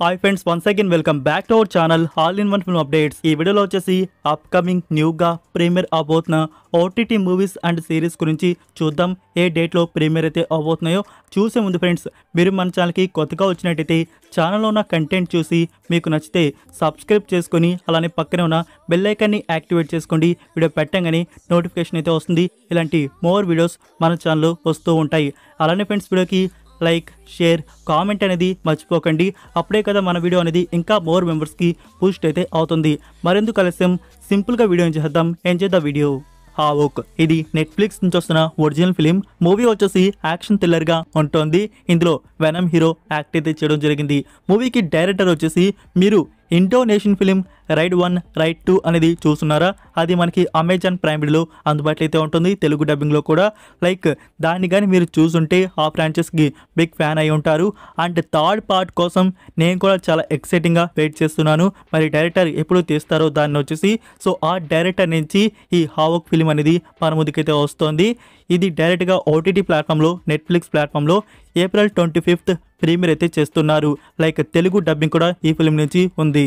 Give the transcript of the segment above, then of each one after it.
Hi friends, once again welcome back to our channel all in one film updates. ఈ వీడియోలో వచ్చేసి upcoming న్యూగా premiere అవబోతున్న OTT movies and series గురించి చూద్దాం. ఏ డేట్లో ప్రీమియర్ అయితే అవబోతున్నాయో చూసే ముందు ఫ్రెండ్స్, మీరు మన ఛానల్కి కొత్తగా వచ్చినట్టయితే ఛానల్లో ఉన్న కంటెంట్ చూసి మీకు నచ్చితే సబ్స్క్రైబ్ చేసుకొని అలానే పక్కనే ఉన్న బెల్ ఐకాన్ని యాక్టివేట్ చేసుకోండి. వీడియో పెట్టగానే నోటిఫికేషన్ అయితే వస్తుంది. ఇలాంటి మోర్ వీడియోస్ మన ఛానల్లో వస్తూ ఉంటాయి. అలానే ఫ్రెండ్స్, వీడియోకి లైక్, షేర్, కామెంట్ అనేది మర్చిపోకండి. అప్పుడే కదా మన వీడియో అనేది ఇంకా మోర్ మెంబర్స్కి బూస్ట్ అయితే అవుతుంది. మరెందుకు ఆలస్యం, సింపుల్గా వీడియో చేద్దాం. ఏం చేద్దాం వీడియో. హావోక్ ఇది నెట్ఫ్లిక్స్ నుంచి వస్తున్న ఒరిజినల్ ఫిలిం. మూవీ వచ్చేసి యాక్షన్ థ్రిల్లర్గా ఉంటుంది. ఇందులో వెనమ్ హీరో యాక్ట్ అయితే చేయడం జరిగింది. మూవీకి డైరెక్టర్ వచ్చేసి మీరు ఇండోనేషియన్ ఫిలిం రైడ్ 1, రైడ్ 2 అనేది చూస్తున్నారా? అది మనకి అమెజాన్ ప్రైమ్ వీడియోలో అందుబాటులో అయితే ఉంటుంది, తెలుగు డబ్బింగ్లో కూడా. లైక్ దాన్ని కానీ మీరు చూసుంటే ఆ ఫ్రాంచైజ్కి బిగ్ ఫ్యాన్ అయి ఉంటారు. అండ్ థర్డ్ పార్ట్ కోసం నేను కూడా చాలా ఎక్సైటింగ్గా వెయిట్ చేస్తున్నాను. మరి డైరెక్టర్ ఎప్పుడు తీస్తారో దాన్ని వచ్చేసి. సో ఆ డైరెక్టర్ నుంచి ఈ హావోక్ ఫిలిం అనేది మన ముందుకైతే వస్తుంది. ఇది డైరెక్ట్గా ఓటీటీ ప్లాట్ఫామ్లో, నెట్ఫ్లిక్స్ ప్లాట్ఫామ్లో ఏప్రిల్ 25th ప్రీమియర్ అయితే చేస్తున్నారు. లైక్ తెలుగు డబ్బింగ్ కూడా ఈ ఫిలిం నుంచి ఉంది.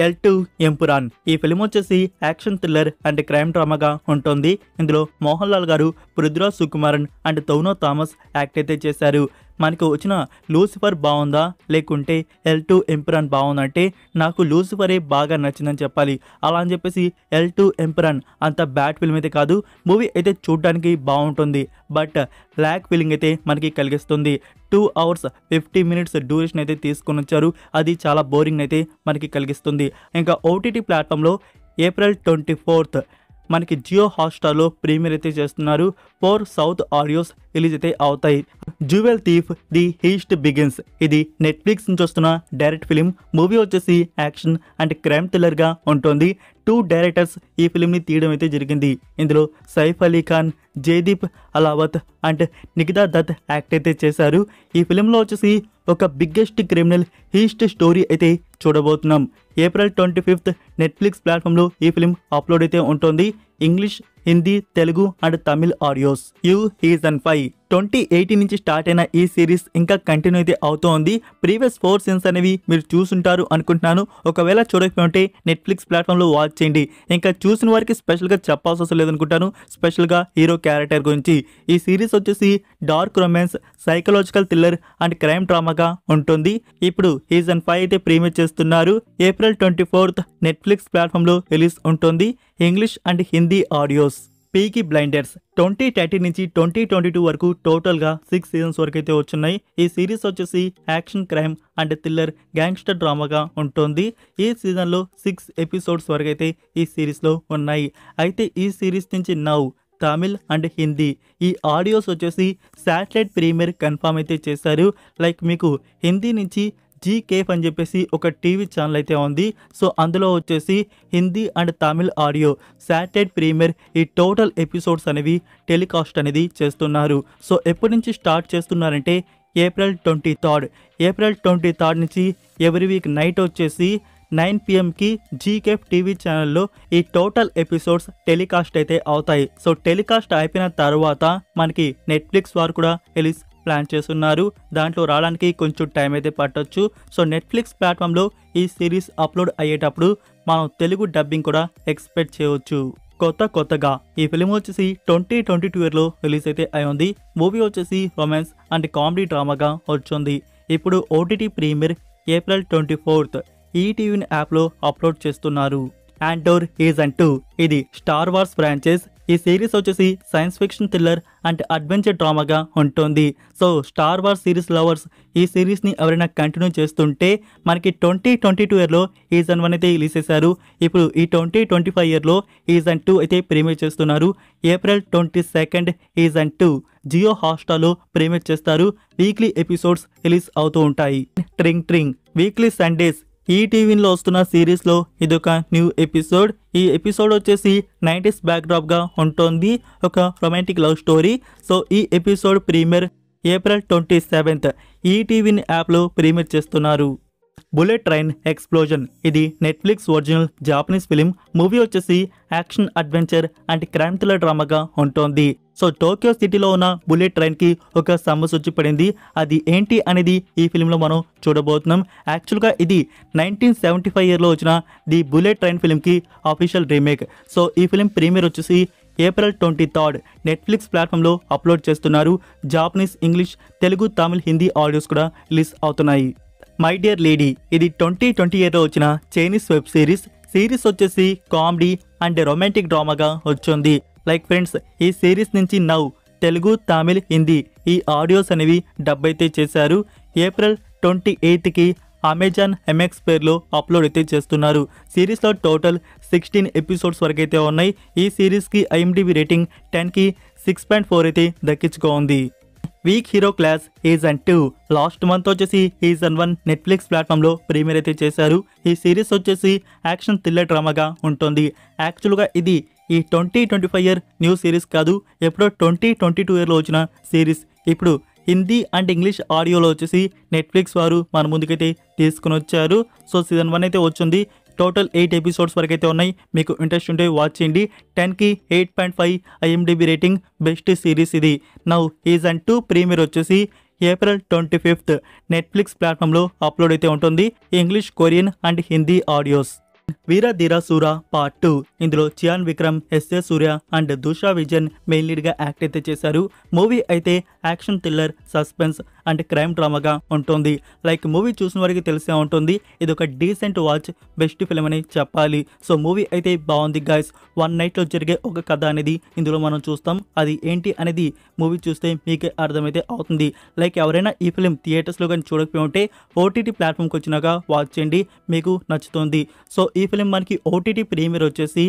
L2 ఎంపురాన్ ఈ ఫిలిం వచ్చేసి యాక్షన్ థ్రిల్లర్ అండ్ క్రైమ్ డ్రామాగా ఉంటుంది. ఇందులో మోహన్ లాల్ గారు, Prithviraj Sukumaran and Tovino Thomas act అయితే చేశారు. మనకు వచ్చిన లూసిఫర్ బాగుందా లేకుంటే L2 ఎంపురాన్ బాగుందంటే నాకు లూసిఫరే బాగా నచ్చిందని చెప్పాలి. అలా అని చెప్పేసి L2 ఎంపురాన్ అంత బ్యాడ్ ఫిల్మ్ అయితే కాదు. మూవీ అయితే చూడడానికి బాగుంటుంది, బట్ ల్యాక్ ఫీలింగ్ అయితే మనకి కలిగిస్తుంది. 2 hours 50 minutes డ్యూరేషన్ అయితే తీసుకొని వచ్చారు. అది చాలా బోరింగ్ అయితే మనకి కలిగిస్తుంది. ఇంకా ఓటీటీ ప్లాట్ఫామ్లో ఏప్రిల్ 24th మనకి జియో హాట్స్టార్లో ప్రీమియర్ అయితే చేస్తున్నారు. 4 సౌత్ ఆడియోస్ రిలీజ్ అయితే అవుతాయి. Jewel thief the heist begins ఇది నెట్ఫ్లిక్స్ నుంచి వస్తున్న డైరెక్ట్ ఫిలిం. మూవీ వచ్చేసి యాక్షన్ అండ్ క్రైమ్ థ్రిల్లర్గా ఉంటుంది. 2 డైరెక్టర్స్ ఈ ఫిలింని తీయడం అయితే జరిగింది. ఇందులో సైఫ్ అలీ ఖాన్, జయదీప్ అలావత్ అండ్ నికితా దత్ యాక్ట్ అయితే చేశారు. ఈ ఫిలింలో వచ్చేసి ఒక బిగ్గెస్ట్ క్రిమినల్ హీస్ట్ స్టోరీ అయితే చూడబోతున్నాం. ఏప్రిల్ 25th నెట్ఫ్లిక్స్ ప్లాట్ఫామ్లో ఈ ఫిలిం అప్లోడ్ అయితే ఉంటుంది. English, Hindi, Telugu and Tamil audios. You season 5 2018 నుంచి స్టార్ట్ అయిన ఈ సిరీస్ ఇంకా కంటిన్యూ అయితే అవుతోంది. ప్రీవియస్ 4 సీజన్స్ అనేవి మీరు చూసుంటారు అనుకుంటున్నాను. ఒకవేళ చూడకపోతే నెట్ఫ్లిక్స్ ప్లాట్ఫామ్లో వాచ్ చేయండి. ఇంకా చూసిన వారికి స్పెషల్గా చెప్పాల్సి అవసరం లేదనుకుంటాను, స్పెషల్గా హీరో క్యారెక్టర్ గురించి. ఈ సిరీస్ వచ్చేసి dark romance, psychological thriller and crime డ్రామాగా ఉంటుంది. ఇప్పుడు సీజన్ 5 అయితే ప్రీమియర్ చేస్తున్నారు. ఏప్రిల్ 24th నెట్ఫ్లిక్స్ ప్లాట్ఫామ్లో రిలీజ్ ఉంటుంది. English and Hindi audios. Peaky Blinders 2013 నుంచి 2022 వరకు టోటల్గా 6 సీజన్స్ వరకు అయితే వచ్చున్నాయి. ఈ సిరీస్ వచ్చేసి action, crime and thriller gangster డ్రామాగా ఉంటుంది. ఈ సీజన్లో 6 ఎపిసోడ్స్ వరకు అయితే ఈ సిరీస్లో ఉన్నాయి. అయితే ఈ సిరీస్ నుంచి నౌ తమిళ్ అండ్ హిందీ ఈ ఆడియోస్ వచ్చేసి శాటిలైట్ ప్రీమియర్ కన్ఫర్మ్ అయితే చేశారు. లైక్ మీకు హిందీ నుంచి జీ కేఫ్ అని చెప్పేసి ఒక టీవీ ఛానల్ అయితే ఉంది. సో అందులో వచ్చేసి Hindi and Tamil audio satellite premiere ఈ టోటల్ ఎపిసోడ్స్ అనేవి టెలికాస్ట్ అనేది చేస్తున్నారు. సో ఎప్పటి నుంచి స్టార్ట్ చేస్తున్నారంటే ఏప్రిల్ 23rd నుంచి ఎవ్రీ వీక్ నైట్ వచ్చేసి 9 PM జీకేఫ్ టీవీ ఛానల్లో ఈ టోటల్ ఎపిసోడ్స్ టెలికాస్ట్ అయితే అవుతాయి. సో టెలికాస్ట్ అయిపోయిన తర్వాత మనకి నెట్ఫ్లిక్స్ వారు కూడా రిలీజ్ ప్లాన్ చేస్తున్నారు. దాంట్లో రావడానికి కొంచెం టైం అయితే పట్టొచ్చు. సో నెట్ఫ్లిక్స్ ప్లాట్ఫామ్లో ఈ సిరీస్ అప్లోడ్ అయ్యేటప్పుడు మనం తెలుగు డబ్బింగ్ కూడా ఎక్స్పెక్ట్ చేయవచ్చు. కొత్తగా ఈ ఫిలిం వచ్చేసి 2022 రిలీజ్ అయితే అయింది. మూవీ వచ్చేసి రొమాన్స్ అండ్ కామెడీ డ్రామాగా వచ్చింది. ఇప్పుడు OTT premiere April 24th ETV యాప్లో అప్లోడ్ చేస్తున్నారు. ఆండోర్ సీజన్ 2 ఇది స్టార్ వార్స్ ఫ్రాంచైజ్. ఈ సిరీస్ వచ్చేసి science fiction thriller and adventure డ్రామాగా ఉంటుంది. So Star Wars series lovers ఈ సిరీస్ని ఎవరైనా కంటిన్యూ చేస్తుంటే మనకి 2022 సీజన్ 1 అయితే రిలీజ్ చేశారు. ఇప్పుడు ఈ 2025 సీజన్ 2 అయితే ప్రీమియర్ చేస్తున్నారు. ఏప్రిల్ 22nd సీజన్ 2 జియో హాట్స్టార్లో ప్రీమియర్ చేస్తారు. వీక్లీ ఎపిసోడ్స్ రిలీజ్ అవుతూ ఉంటాయి. ట్రింగ్ వీక్లీ సండేస్ ఈటీవీలో వస్తున్న సిరీస్లో ఇదొక న్యూ ఎపిసోడ్. ఈ ఎపిసోడ్ వచ్చేసి 90s బ్యాక్డ్రాప్గా ఉంటుంది. ఒక రొమాంటిక్ లవ్ స్టోరీ. సో ఈ episode premiere April 27th ETV యాప్లో ప్రీమియర్ చేస్తున్నారు. బుల్లెట్ ట్రైన్ ఎక్స్ప్లోజన్ ఇది Netflix original Japanese film. Movie వచ్చేసి action adventure and crime thriller డ్రామాగా ఉంటుంది. సో టోక్యో సిటీలో ఉన్న బుల్లెట్ ట్రైన్ కి ఒక సమస్య వచ్చి పడింది. అది ఏంటి అనేది ఈ ఫిలింలో మనం చూడబోతున్నాం. యాక్చువల్గా ఇది 1975 ఇయర్లో వచ్చిన ది బుల్లెట్ ట్రైన్ ఫిలింకి అఫీషియల్ రీమేక్. సో ఈ ఫిలిం ప్రీమియర్ వచ్చేసి April 23 నెట్ఫ్లిక్స్ ప్లాట్ఫామ్లో అప్లోడ్ చేస్తున్నారు. Japanese, English, Telugu, Tamil, Hindi audios కూడా రిలీజ్ అవుతున్నాయి. మై డియర్ లేడీ ఇది 2020 ఇయర్లో వచ్చిన చైనీస్ వెబ్ సిరీస్ వచ్చేసి కామెడీ అండ్ రొమాంటిక్ డ్రామాగా వచ్చింది. లైక్ ఫ్రెండ్స్, ఈ సిరీస్ నుంచి నౌ తెలుగు, తమిళ్, హిందీ ఈ ఆడియోస్ అనేవి డబ్ అయితే చేశారు. April 28కి అమెజాన్ MX పేర్లో అప్లోడ్ అయితే చేస్తున్నారు. సిరీస్లో టోటల్ 16 ఎపిసోడ్స్ వరకు అయితే ఉన్నాయి. ఈ సిరీస్కి IMDb రేటింగ్ 10కి 6.4 అయితే దక్కించుకోంది. Weak Hero Class season 2 last month వచ్చేసి సీజన్ 1 నెట్ఫ్లిక్స్ ప్లాట్ఫామ్లో ప్రీమియర్ అయితే చేశారు. ఈ సిరీస్ వచ్చేసి యాక్షన్ థ్రిల్లర్ డ్రామాగా ఉంటుంది. యాక్చువల్గా ఇది ఈ 2025 ఇయర్ న్యూ సిరీస్ కాదు, ఎప్పుడో 2022 ఇయర్లో వచ్చిన సిరీస్. ఇప్పుడు హిందీ అండ్ ఇంగ్లీష్ ఆడియోలో వచ్చేసి నెట్ఫ్లిక్స్ వారు మన ముందుకైతే తీసుకుని వచ్చారు. సో సీజన్ 1 అయితే వచ్చింది. టోటల్ 8 ఎపిసోడ్స్ వరకు అయితే ఉన్నాయి. మీకు ఇంట్రెస్ట్ ఉంటే వాచ్ చేయండి. 10కి 8.5 IMDb రేటింగ్. బెస్ట్ సిరీస్ ఇది. నౌ సీజన్ 2 ప్రీమియర్ వచ్చేసి April 25 నెట్ఫ్లిక్స్ ప్లాట్ఫామ్లో అప్లోడ్ అయితే ఉంటుంది. English, Korean and Hindi audios. Veera Dheera Soora part 2 ఇందులో Chiyaan Vikram, SA Suriya and Dushara Vijayan main లీడ్గా యాక్ట్ అయితే చేశారు. మూవీ అయితే action thriller, suspense and crime డ్రామాగా ఉంటుంది. లైక్ మూవీ చూసిన వారికి తెలిసే ఉంటుంది, ఇది ఒక డీసెంట్ వాచ్, బెస్ట్ ఫిల్మ్ అని చెప్పాలి. సో మూవీ అయితే బాగుంది గైస్. వన్ నైట్లో జరిగే ఒక కథ అనేది ఇందులో మనం చూస్తాం. అది ఏంటి అనేది మూవీ చూస్తే మీకే అర్థమైతే అవుతుంది. లైక్ ఎవరైనా ఈ ఫిలిం థియేటర్స్లో కానీ చూడకపోయి ఉంటే OTT ప్లాట్ఫామ్కి వచ్చినాక వాచ్ చేయండి, మీకు నచ్చుతుంది. సో ఈ ఫిలిం మనకి OTT ప్రీమియర్ వచ్చేసి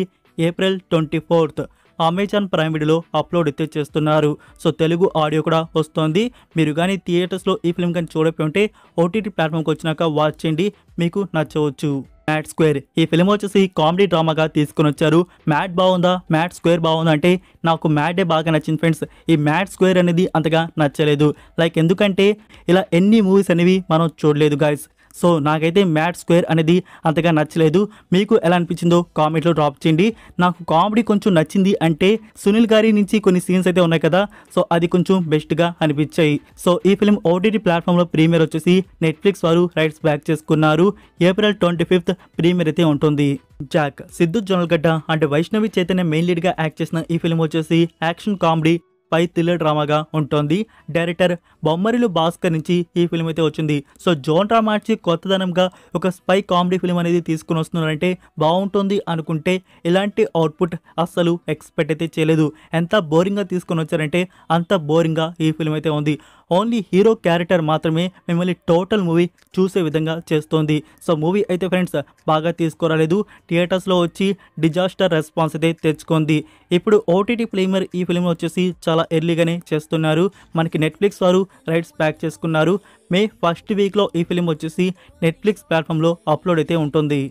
April 24 అమెజాన్ ప్రైమ్ వీడియోలో అప్లోడ్ అయితే చేస్తున్నారు. సో తెలుగు ఆడియో కూడా వస్తుంది. మీరు కానీ థియేటర్స్లో ఈ ఫిలిం కానీ చూడకపోయి ఉంటే OTT ప్లాట్ఫామ్కి వచ్చినాక వాచ్ చేయండి, మీకు నచ్చవచ్చు. మ్యాడ్ స్క్వేర్ ఈ ఫిలిం వచ్చేసి కామెడీ డ్రామాగా తీసుకుని వచ్చారు. మ్యాడ్ బాగుందా, మ్యాడ్ స్క్వేర్ బాగుందా అంటే నాకు మ్యాడే బాగా నచ్చింది ఫ్రెండ్స్. ఈ మ్యాడ్ స్క్వేర్ అనేది అంతగా నచ్చలేదు. లైక్ ఎందుకంటే ఇలా ఎన్ని మూవీస్ అనేవి మనం చూడలేదు గాయస్. సో నాకైతే మ్యాడ్ స్క్వేర్ అనేది అంతగా నచ్చలేదు. మీకు ఎలా అనిపించిందో కామెంట్లో డ్రాప్ చేయండి. నాకు కామెడీ కొంచెం నచ్చింది అంటే సునీల్ గారి నుంచి కొన్ని సీన్స్ అయితే ఉన్నాయి కదా, సో అది కొంచెం బెస్ట్గా అనిపించాయి. సో ఈ ఫిలిం OTT ప్లాట్ఫామ్లో ప్రీమియర్ వచ్చేసి నెట్ఫ్లిక్స్ వారు రైట్స్ బ్యాక్ చేసుకున్నారు. April 25 ప్రీమియర్ అయితే ఉంటుంది. Jack Siddhu Jonnalagadda and Vaishnavi Chaitanya main లీడ్గా యాక్ట్ చేసిన ఈ ఫిలిం వచ్చేసి యాక్షన్ కామెడీ పై థ్రిల్లర్ డ్రామాగా ఉంటుంది. డైరెక్టర్ బొమ్మరిలు భాస్కర్ నుంచి ఈ ఫిలిం అయితే వచ్చింది. సో జోన్రా మార్చి కొత్తదనంగా ఒక స్పై కామెడీ ఫిలిం అనేది తీసుకుని వస్తున్నారంటే బాగుంటుంది అనుకుంటే ఇలాంటి అవుట్పుట్ అస్సలు ఎక్స్పెక్ట్ అయితే చేయలేదు. ఎంత బోరింగ్గా తీసుకొని వచ్చారంటే అంత బోరింగ్గా ఈ ఫిలిం అయితే ఉంది. ఓన్లీ హీరో క్యారెక్టర్ మాత్రమే మిమ్మల్ని టోటల్ మూవీ చూసే విధంగా చేస్తోంది. సో మూవీ అయితే ఫ్రెండ్స్ బాగా తీసుకురాలేదు. థియేటర్స్లో వచ్చి డిజాస్టర్ రెస్పాన్స్ అయితే తెచ్చుకుంది. ఇప్పుడు OTT ప్రీమియర్ ఈ ఫిలిం వచ్చేసి చాలా ఎర్లీగానే చేస్తున్నారు. మనకి నెట్ఫ్లిక్స్ వారు రైట్స్ ప్యాక్ చేసుకున్నారు. మే 1st వీక్లో ఈ ఫిలిం వచ్చేసి నెట్ఫ్లిక్స్ ప్లాట్ఫామ్లో అప్లోడ్ అయితే ఉంటుంది.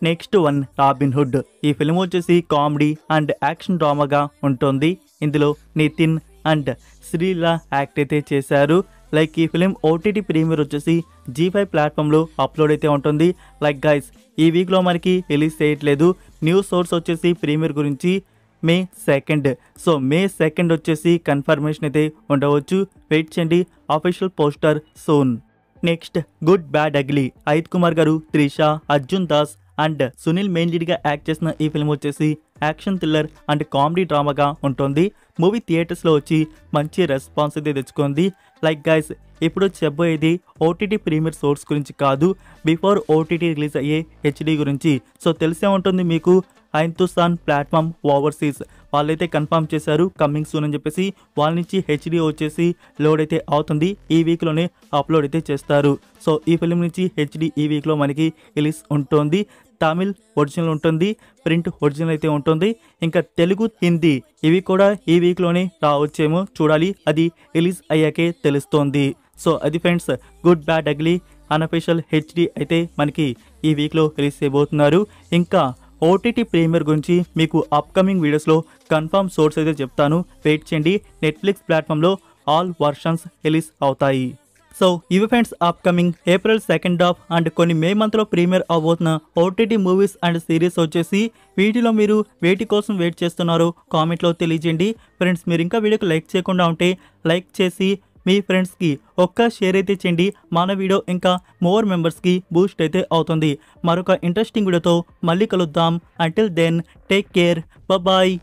నెక్స్ట్ వన్ రాబిన్ హుడ్ ఈ ఫిలిం వచ్చేసి కామెడీ అండ్ యాక్షన్ డ్రామాగా ఉంటుంది. ఇందులో నితిన్ అండ్ శ్రీలా యాక్ట్ అయితే చేశారు. లైక్ ఈ ఫిలిం OTT ప్రీమియర్ వచ్చేసి G5 ప్లాట్ఫామ్లో అప్లోడ్ అయితే ఉంటుంది. లైక్ గైస్ ఈ వీక్లో మనకి రిలీజ్ చేయట్లేదు. న్యూస్ సోర్స్ వచ్చేసి ప్రీమియర్ గురించి May 2. సో May 2 వచ్చేసి కన్ఫర్మేషన్ అయితే ఉండవచ్చు. వెయిట్ చేయండి, official poster soon. Next good bad ugly Ajith Kumar గారు, త్రిష, అర్జున్ దాస్ అండ్ సునీల్ మెయిన్ లీడ్గా యాక్ట్ చేసిన ఈ ఫిలిం వచ్చేసి యాక్షన్ థ్రిల్లర్ అండ్ కామెడీ డ్రామాగా ఉంటుంది. మూవీ థియేటర్స్లో వచ్చి మంచి రెస్పాన్స్ అయితే తెచ్చుకుంది. లైక్ గైస్ ఇప్పుడు చెప్పబోయేది OTT ప్రీమియర్ సోర్స్ గురించి కాదు, బిఫోర్ OTT రిలీజ్ అయ్యే HD గురించి. సో తెలిసే ఉంటుంది మీకు, హిందుస్థాన్ ప్లాట్ఫామ్ ఓవర్సీస్ వాళ్ళైతే కన్ఫర్మ్ చేశారు కమింగ్ సూన్ అని చెప్పేసి. వాళ్ళ నుంచి HD వచ్చేసి లోడ్ అయితే అవుతుంది. ఈ వీక్లోనే అప్లోడ్ అయితే చేస్తారు. సో ఈ ఫిలిం నుంచి HD ఈ వీక్లో మనకి రిలీజ్ ఉంటుంది. తమిళ్ ఒరిజినల్ ఉంటుంది, ప్రింట్ ఒరిజినల్ అయితే ఉంటుంది. ఇంకా తెలుగు, హిందీ ఇవి కూడా ఈ వీక్లోనే రావచ్చేమో, చూడాలి, అది రిలీజ్ అయ్యాకే తెలుస్తోంది. సో అది friends good bad ugly unofficial HD అయితే మనకి ఈ వీక్లో రిలీజ్ చేయబోతున్నారు. ఇంకా OTT ప్రీమియర్ గురించి మీకు అప్కమింగ్ వీడియోస్లో కన్ఫర్మ్ సోర్స్ అయితే చెప్తాను. వెయిట్ చేయండి. నెట్ఫ్లిక్స్ ప్లాట్ఫామ్లో ఆల్ వర్షన్స్ రిలీజ్ అవుతాయి. సో ఇవి friends upcoming April 2nd and కొన్ని మే మంత్లో ప్రీమియర్ అవబోతున్న ఓటీటీ మూవీస్ అండ్ సిరీస్ వచ్చేసి వీటిలో మీరు వేటి కోసం వెయిట్ చేస్తున్నారో కామెంట్లో తెలియజేయండి. ఫ్రెండ్స్ మీరు ఇంకా వీడియోకి లైక్ చేయకుండా ఉంటే లైక్ చేసి మీ ఫ్రెండ్స్కి ఒక్క షేర్ అయితే చేయండి. మన వీడియో ఇంకా మోర్ మెంబర్స్కి బూస్ట్ అయితే అవుతుంది. మరొక ఇంట్రెస్టింగ్ వీడియోతో మళ్ళీ కలుద్దాం. Until then take care, bye.